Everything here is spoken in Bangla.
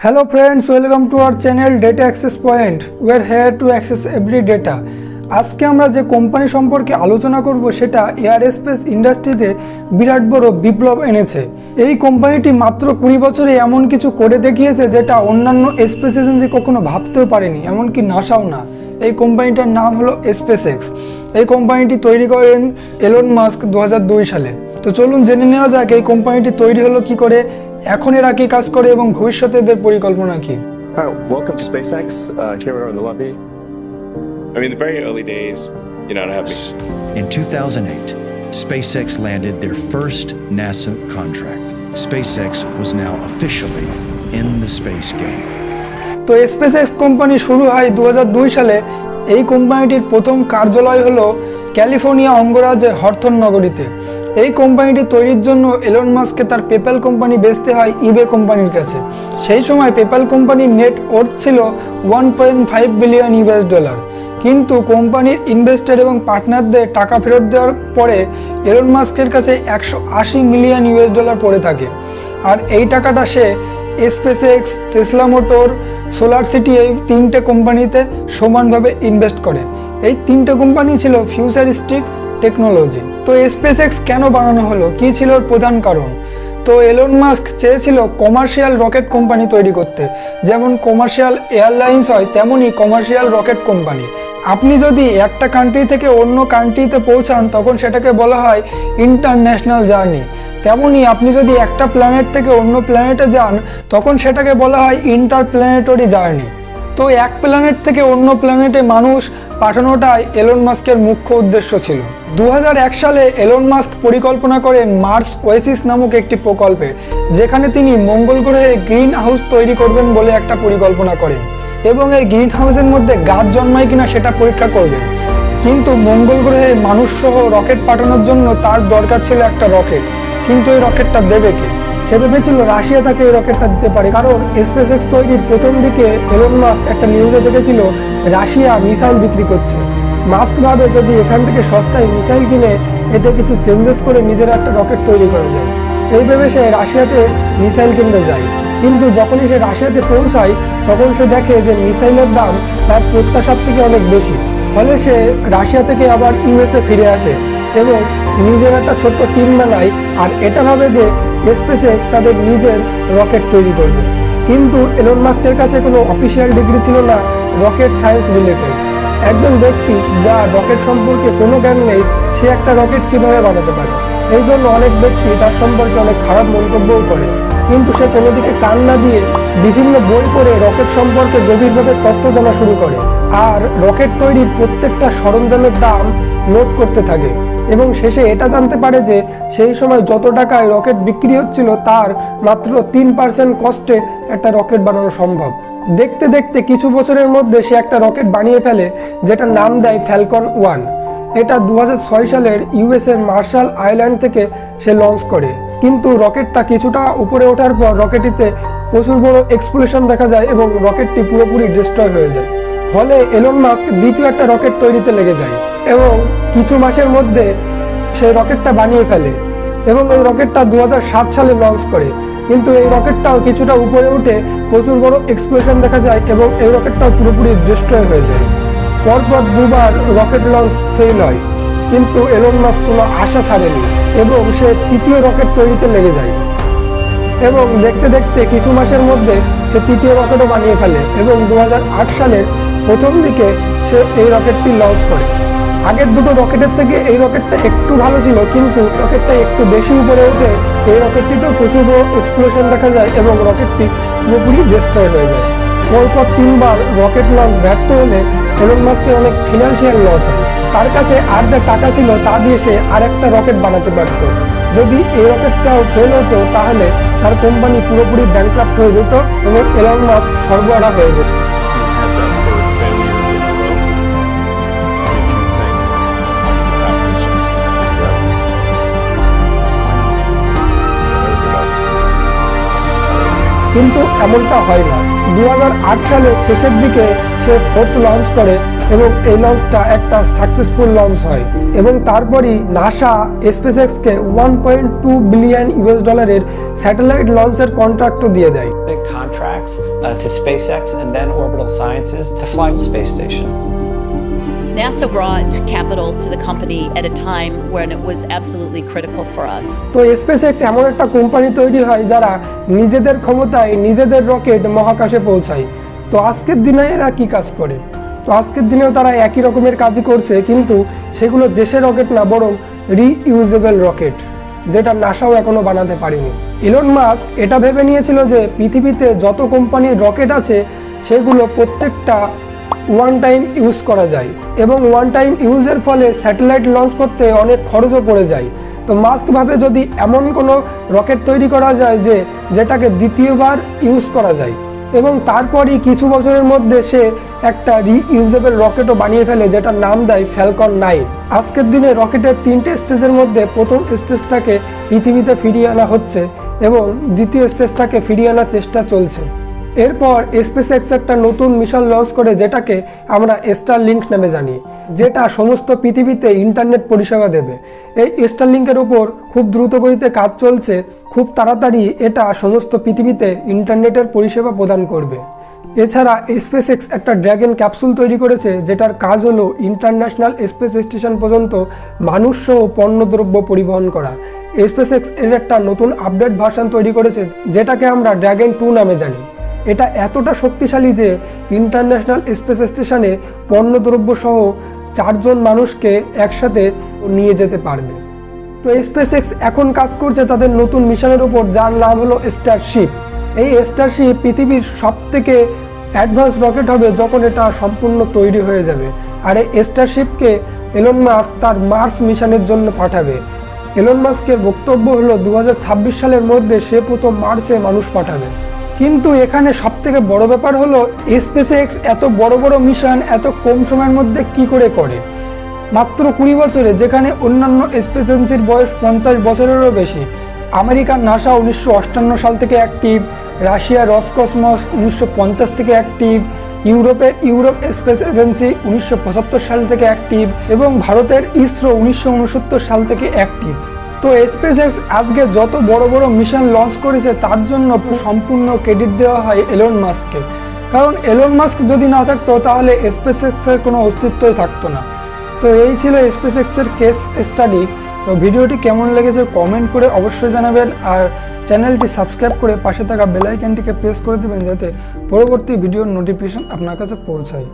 Hello friends, welcome to our channel Data Access Point. We are here to access every data. আজকে আমরা যে কোম্পানি সম্পর্কে আলোচনা করব সেটা এয়ারস্পেস ইন্ডাস্ট্রিতে বিরাট বড় বিপ্লব এনেছে। এই কোম্পানিটি মাত্র 20 বছরে এমন কিছু করে দেখিয়েছে যেটা অন্যান্য স্পেস এজেন্সি কখনো ভাবতেও পারেনি, এমনকি নাসাও না। এই কোম্পানিটার নাম হলো SpaceX। এই কোম্পানিটি তৈরি করেন এলন মাস্ক 2002 সালে। তো চলুন জেনে নেওয়া যাক এই কোম্পানিটি তৈরি হলো কি করে, এখন এরা কি কাজ করে এবং ভবিষ্যতে এদের পরিকল্পনা কি। Welcome to SpaceX. Here we are in the lobby. I mean, the very early days, you know, to have me. In 2008, SpaceX landed their first NASA contract. SpaceX was now officially in the space game. তো SpaceX কোম্পানি শুরু হয় 2002 সালে। এই কোম্পানিটির প্রথম কার্যালয় হলো ক্যালিফোর্নিয়া অঙ্গরাজ্যের হথর্ন নগরীতে। এই কোম্পানিটি তৈরির জন্য এলন মাস্ককে তার পেপ্যাল কোম্পানি বেচতে হয় ইবে কোম্পানির কাছে। সেই সময় পেপ্যাল কোম্পানির নেট ওয়ার্থ ছিল $1.5 বিলিয়ন। কিন্তু কোম্পানির ইনভেস্টর এবং পার্টনারদের টাকা ফেরত দেওয়ার পরে এলন মাস্কের কাছে $180 মিলিয়ন পড়ে থাকে। আর এই টাকাটা সে SpaceX, Tesla motor, solar city এই তিনটে কোম্পানিতে সমানভাবে ইনভেস্ট করে। এই তিনটে কোম্পানি ছিল ফিউচারিস্টিক টেকনোলজি। তো SpaceX কেন বানানো হলো, কী ছিল ওর প্রধান কারণ? তো এলন মাস্ক চেয়েছিল কমার্শিয়াল রকেট কোম্পানি তৈরি করতে, যেমন কমার্শিয়াল এয়ারলাইন্স হয় তেমনই কমার্শিয়াল রকেট কোম্পানি। আপনি যদি একটা কান্ট্রি থেকে অন্য কান্ট্রিতে পৌঁছান তখন সেটাকে বলা হয় ইন্টারন্যাশনাল জার্নি। তেমনই আপনি যদি একটা প্ল্যানেট থেকে অন্য প্ল্যানেটে যান তখন সেটাকে বলা হয় ইন্টারপ্ল্যানেটরি জার্নি। তো এক প্ল্যানেট থেকে অন্য প্ল্যানেটে মানুষ পাঠানোটাই এলন মাস্কের মুখ্য উদ্দেশ্য ছিল। 2001 সালে এলন মাস্ক পরিকল্পনা করেন মার্স ওয়েসিস নামক একটি প্রকল্পের, যেখানে তিনি মঙ্গল গ্রহে গ্রিন হাউস তৈরি করবেন বলে একটা পরিকল্পনা করেন এবং এই গ্রিন হাউসের মধ্যে গাছ জন্মায় কিনা সেটা পরীক্ষা করবেন। কিন্তু মঙ্গল গ্রহে মানুষ সহ রকেট পাঠানোর জন্য তার দরকার ছিল একটা রকেট, কিন্তু এই রকেটটা দেবে কে? সে ভেবেছিল রাশিয়া তাকে এই রকেটটা দিতে পারে, কারণ SpaceX তৈরির প্রথম দিকে এলন মাস্ক একটা নিউজে দেখেছিল রাশিয়া মিসাইল বিক্রি করছে। মাস্ক ভাবে যদি এখান থেকে সস্তায় মিসাইল কিনে এতে কিছু চেঞ্জেস করে নিজের একটা রকেট তৈরি করা যায়। এই ভেবে সে রাশিয়াতে মিসাইল কিনতে যায়। কিন্তু যখনই সে রাশিয়াতে পৌঁছায় তখন সে দেখে যে মিসাইলের দাম তার প্রত্যাশার থেকে অনেক বেশি। ফলে সে রাশিয়া থেকে আবার USA ফিরে আসে এবং নিজের একটা ছোট্ট টিম বানায় আর এটা ভাবে যে SpaceX তাদের নিজের রকেট তৈরি করবে। কিন্তু এলন মাস্কের কাছে কোনো অফিসিয়াল ডিগ্রি ছিল না রকেট সায়েন্স রিলেটেড। একজন ব্যক্তি যার রকেট সম্পর্কে কোনো জ্ঞান নেই সে একটা রকেট কীভাবে বানাতে পারে? এই জন্য অনেক ব্যক্তি তার সম্পর্কে অনেক খারাপ মন্তব্যও করে। কিন্তু সে কোনো দিকে কান না দিয়ে বিভিন্ন বই পড়ে রকেট সম্পর্কে গভীরভাবে তথ্য জানা শুরু করে আর রকেট তৈরির প্রত্যেকটা সরঞ্জামের দাম নোট করতে থাকে এবং শেষে এটা জানতে পারে যে সেই সময় যত টাকায় রকেট বিক্রি হচ্ছিল তার মাত্র 3% কস্টে একটা রকেট বানানো সম্ভব। দেখতে দেখতে কিছু বছরের মধ্যে সে একটা রকেট বানিয়ে ফেলে যেটার নাম দেয় ফ্যালকন 1। এটা 2006 সালের USA মার্শাল আইল্যান্ড থেকে সে লঞ্চ করে। কিন্তু রকেটটা কিছুটা উপরে ওঠার পর রকেটটিতে প্রচুর বড় এক্সপ্লোশন দেখা যায় এবং রকেটটি পুরোপুরি ডিস্ট্রয় হয়ে যায়। ফলে এলন মাস্ক দ্বিতীয় একটা রকেট তৈরিতে লেগে যায় এবং কিছু মাসের মধ্যে সে রকেটটা বানিয়ে ফেলে এবং ওই রকেটটা 2007 সালে লঞ্চ করে। কিন্তু এই রকেটটাও কিছুটা উপরে উঠে প্রচুর বড় এক্সপ্লোশন দেখা যায় এবং এই রকেটটাও পুরোপুরি ডিস্ট্রয় হয়ে যায়। পরপর দুবার রকেট লঞ্চ ফেল হয়, কিন্তু এলন মাস্ক কোনো আশা ছাড়েনি এবং সে তৃতীয় রকেট তৈরিতে লেগে যায় এবং দেখতে দেখতে কিছু মাসের মধ্যে সে তৃতীয় রকেটও বানিয়ে ফেলে এবং 2008 সালের প্রথম দিকে সে এই রকেটটি লঞ্চ করে। আগের দুটো রকেটের থেকে এই রকেটটা একটু ভালো ছিল, কিন্তু রকেটটা একটু বেশি উপরে ওঠে এই রকেটটিতেও প্রচুর বড় এক্সপ্লোশন দেখা যায় এবং রকেটটি পুরোপুরি ডিস্ট্রয় হয়ে যায়। পরপর 3 বার রকেট লঞ্চ ব্যর্থ হলে এলন মাস্কের অনেক ফিনান্সিয়াল লস হয়। তার কাছে আর যা টাকা ছিল তা দিয়ে সে আর একটা রকেট বানাতে পারত। যদি এই রকেটটাও ফেল হতো তাহলে তার কোম্পানি পুরোপুরি ব্যাংক্রাফট হয়ে যেত এবং এলন মাস্ক সর্বহারা হয়ে যেত। কিন্তু এমনটা হয় না। 2008 সালের শেষের দিকে সে ফোর্থ লঞ্চ করে এবং এই লঞ্চটা একটা সাকসেসফুল লঞ্চ হয় এবং তারপরই নাসা স্পেসএক্সকে $1.2 বিলিয়ন স্যাটেলাইট লঞ্চের কন্ট্রাক্টও দিয়ে দেয়। Big contracts to SpaceX and then Orbital Sciences to fly the space station. NASA brought capital to the company at a time when it was absolutely critical for us. তো SpaceX এমন একটা কোম্পানি তৈরি হয় যারা নিজেদের ক্ষমতায় নিজেদের রকেট মহাকাশে পৌঁছায়। তো আজকের দিনে এরা কি কাজ করে? তো আজকের দিনেও তারা একই রকমের কাজই করছে, কিন্তু সেগুলো দেশের রকেট না, বরং রিইউজেবল রকেট, যেটা নাসাও এখনো বানাতে পারেনি। ইলন মাস্ক এটা ভেবে নিয়েছিল যে পৃথিবীতে যত কোম্পানির রকেট আছে সেগুলো প্রত্যেকটা ওয়ান টাইম ইউজ করা যায় এবং ওয়ান টাইম ইউজের ফলে স্যাটেলাইট লঞ্চ করতে অনেক খরচও পড়ে যায়। তো মাস্ক ভাবে যদি এমন কোনো রকেট তৈরি করা যায় যেটাকে দ্বিতীয়বার ইউজ করা যায়, এবং তারপরই কিছু বছরের মধ্যে সে একটা রিইউজেবল রকেটও বানিয়ে ফেলে, যেটার নাম দেয় ফ্যালকন 9। আজকের দিনে রকেটের 3টে স্টেজের মধ্যে প্রথম স্টেজটাকে পৃথিবীতে ফিরিয়ে আনা হচ্ছে এবং দ্বিতীয় স্টেজটাকে ফিরিয়ে আনার চেষ্টা চলছে। এরপর SpaceX একটা নতুন মিশন লঞ্চ করে, যেটাকে আমরা স্টারলিংক নামে জানি, যেটা সমস্ত পৃথিবীতে ইন্টারনেট পরিষেবা দেবে। এই স্টারলিংকের ওপর খুব দ্রুত গতিতে কাজ চলছে, খুব তাড়াতাড়ি এটা সমস্ত পৃথিবীতে ইন্টারনেটের পরিষেবা প্রদান করবে। এছাড়া SpaceX একটা ড্র্যাগন ক্যাপসুল তৈরি করেছে, যেটার কাজ হলো ইন্টারন্যাশনাল স্পেস স্টেশন পর্যন্ত মানুষসহ পণ্যদ্রব্য পরিবহন করা। SpaceX এর একটা নতুন আপডেট ভার্সন তৈরি করেছে, যেটাকে আমরা ড্র্যাগন 2 নামে জানি। এটা এতটা শক্তিশালী যে ইন্টারন্যাশনাল স্পেস স্টেশনে পণ্যদ্রব্য সহ 4 জন মানুষকে একসাথে নিয়ে যেতে পারবে। তো SpaceX এখন কাজ করছে তাদের নতুন মিশনের উপর, যার নাম হলো স্টারশিপ। এই স্টারশিপ পৃথিবীর সবথেকে অ্যাডভান্স রকেট হবে যখন এটা সম্পূর্ণ তৈরি হয়ে যাবে। আর এই স্টারশিপকে এলন মাস্ক তার মার্স মিশনের জন্য পাঠাবে। এলন মাস্কের বক্তব্য হলো 2026 সালের মধ্যে সে প্রথম মার্সে মানুষ পাঠাবে। কিন্তু এখানে সবথেকে বড় ব্যাপার হলো SpaceX এত বড় বড় মিশন এত কম সময়ের মধ্যে কি করে করে, মাত্র 20 বছরে, যেখানে অন্যান্য স্পেস এজেন্সির বয়স 50 বছরেরও বেশি। আমেরিকার নাসা 1958 সাল থেকে অ্যাক্টিভ, রাশিয়ার রসকসমস 1950 থেকে অ্যাক্টিভ, ইউরোপের ইউরোপ স্পেস এজেন্সি 1975 সাল থেকে অ্যাক্টিভ এবং ভারতের ইসরো 1969 সাল থেকে অ্যাক্টিভ। তো SpaceX আজকে যত বড় বড় মিশন লঞ্চ করেছে তার জন্য সম্পূর্ণ ক্রেডিট দেওয়া হয় এলন মাস্ককে, কারণ এলন মাস্ক যদি না থাকতো তাহলে SpaceX এর কোনো অস্তিত্বই থাকতো না। তো এই ছিল SpaceX এর কেস স্টাডি। তো ভিডিওটি কেমন লেগেছে কমেন্ট করে অবশ্যই জানাবেন, আর চ্যানেলটি সাবস্ক্রাইব করে পাশে থাকা বেল আইকনটিকে প্রেস করে দেবেন, যাতে পরবর্তী ভিডিওর নোটিফিকেশন আপনার কাছে পৌঁছায়।